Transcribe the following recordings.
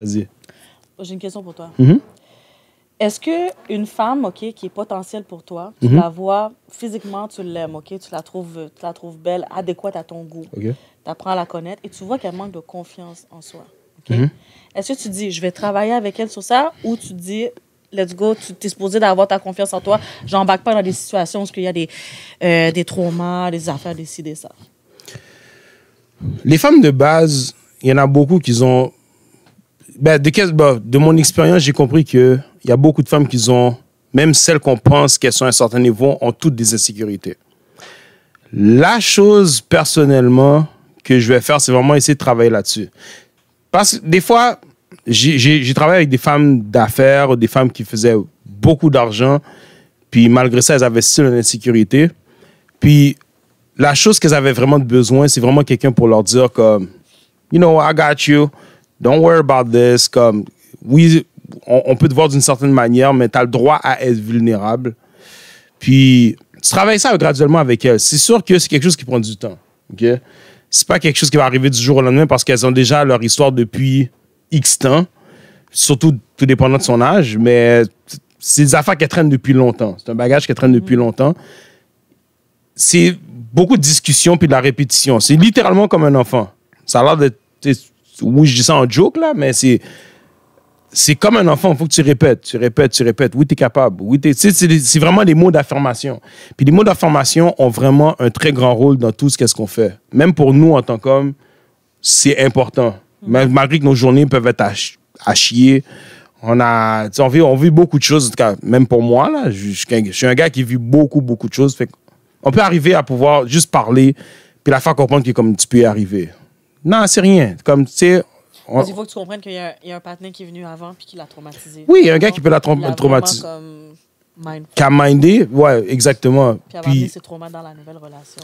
Vas-y. J'ai une question pour toi. Mhm. Est-ce qu'une femme, OK, qui est potentielle pour toi, tu Mhm. la vois physiquement, tu l'aimes, OK, tu la trouves belle, adéquate à ton goût. OK. Tu apprends à la connaître et tu vois qu'elle manque de confiance en soi. OK? Mhm. Est-ce que tu dis, je vais travailler avec elle sur ça, ou tu dis, let's go, tu es supposé d'avoir ta confiance en toi, j'embarque pas dans des situations où il y a des traumas, des affaires décidées, ça. Les femmes de base, il y en a beaucoup qui ont... de mon expérience, j'ai compris qu'il y a beaucoup de femmes qui ont, même celles qu'on pense qu'elles sont à un certain niveau, ont toutes des insécurités. La chose, personnellement, que je vais faire, c'est vraiment essayer de travailler là-dessus. Parce que des fois, j'ai travaillé avec des femmes d'affaires, des femmes qui faisaient beaucoup d'argent, puis malgré ça, elles avaient still une insécurité. Puis la chose qu'elles avaient vraiment besoin, c'est vraiment quelqu'un pour leur dire comme, you know, I got you, don't worry about this. Comme, oui, on peut te voir d'une certaine manière, mais tu as le droit à être vulnérable. Puis tu travailles ça graduellement avec elles. C'est sûr que c'est quelque chose qui prend du temps. Okay? C'est pas quelque chose qui va arriver du jour au lendemain parce qu'elles ont déjà leur histoire depuis X temps, surtout tout dépendant de son âge, mais c'est des affaires qu'elles traînent depuis longtemps. C'est un bagage qu'elles traînent depuis longtemps. C'est beaucoup de discussions puis de la répétition. C'est littéralement comme un enfant. Ça a l'air d'être... Oui, je dis ça en joke, là, mais c'est comme un enfant. Il faut que tu répètes, tu répètes, tu répètes. Oui, tu es capable. Oui, c'est vraiment des mots d'affirmation. Puis les mots d'affirmation ont vraiment un très grand rôle dans tout ce qu'on fait. Même pour nous, en tant qu'hommes, c'est important. Malgré que nos journées peuvent être à chier, on vit beaucoup de choses. En tout cas, même pour moi, là, je suis un gars qui vit beaucoup, beaucoup de choses. Fait on peut arriver à pouvoir juste parler puis la faire comprendre que comme tu peux y arriver. Non, c'est rien. Comme, tu sais... Il faut que tu comprennes qu'il y a un partenaire qui est venu avant puis qui l'a traumatisé. Oui, il y a un gars qui peut la traumatiser. Qui a mindé, ouais, exactement. Puis avoir amené ses traumas dans la nouvelle relation.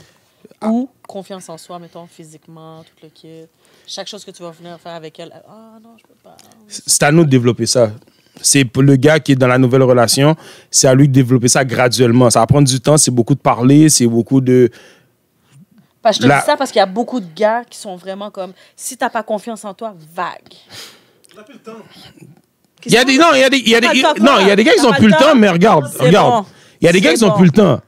Ou confiance en soi, mettons, physiquement, tout le kit. Chaque chose que tu vas venir faire avec elle, ah non, je peux pas. C'est à nous de développer ça. C'est pour le gars qui est dans la nouvelle relation, c'est à lui de développer ça graduellement. Ça va prendre du temps, c'est beaucoup de parler, c'est beaucoup de... Je te dis ça parce qu'il y a beaucoup de gars qui sont vraiment comme, si t'as pas confiance en toi, vague. On n'a plus le temps. Il y a des gars qui ont plus le temps, mais regarde. Il y a des gars qui ont plus le temps.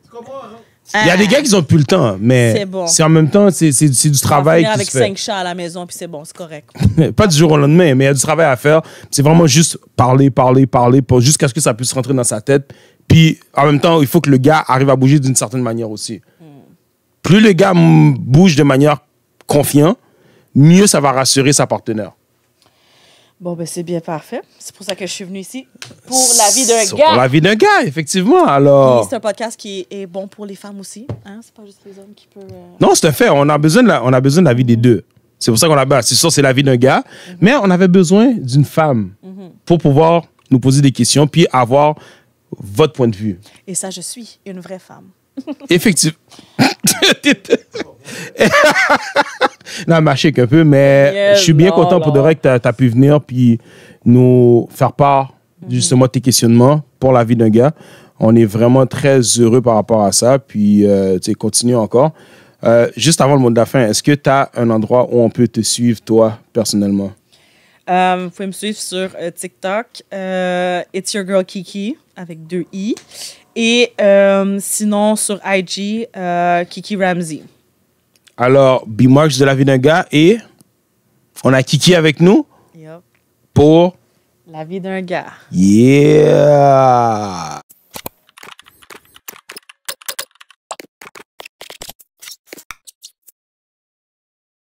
Il y a des gars qui ont plus le temps, mais c'est en même temps, c'est du travail qui avec se fait. 5 chats à la maison, puis c'est bon, c'est correct. Pas du jour au lendemain, mais il y a du travail à faire. C'est vraiment juste parler, jusqu'à ce que ça puisse rentrer dans sa tête. Puis en même temps, il faut que le gars arrive à bouger d'une certaine manière aussi. Plus le gars bouge de manière confiante, mieux ça va rassurer sa partenaire. Bon, ben c'est bien parfait. C'est pour ça que je suis venue ici. Pour la vie d'un gars. Pour la vie d'un gars, effectivement. Alors... C'est un podcast qui est bon pour les femmes aussi. Hein? C'est pas juste les hommes qui peuvent... Non, c'est un fait. On a besoin de la vie des deux. C'est pour ça qu'on a... C'est sûr, c'est la vie d'un gars. Mais on avait besoin d'une femme pour pouvoir nous poser des questions puis avoir votre point de vue. Et ça, je suis une vraie femme. Effectivement. Non, mâchec un peu, mais je suis bien content pour de vrai que tu as pu venir puis nous faire part justement de tes questionnements pour la vie d'un gars. On est vraiment très heureux par rapport à ça. Puis, continue encore. Juste avant le mot de la fin, est-ce que tu as un endroit où on peut te suivre, toi, personnellement? Vous pouvez me suivre sur TikTok. It's Your Girl Kiki, avec 2 I. Et sinon, sur IG, Kiki Ramsey. Alors, B-Marks de la vie d'un gars et on a Kiki avec nous pour la vie d'un gars. Yeah!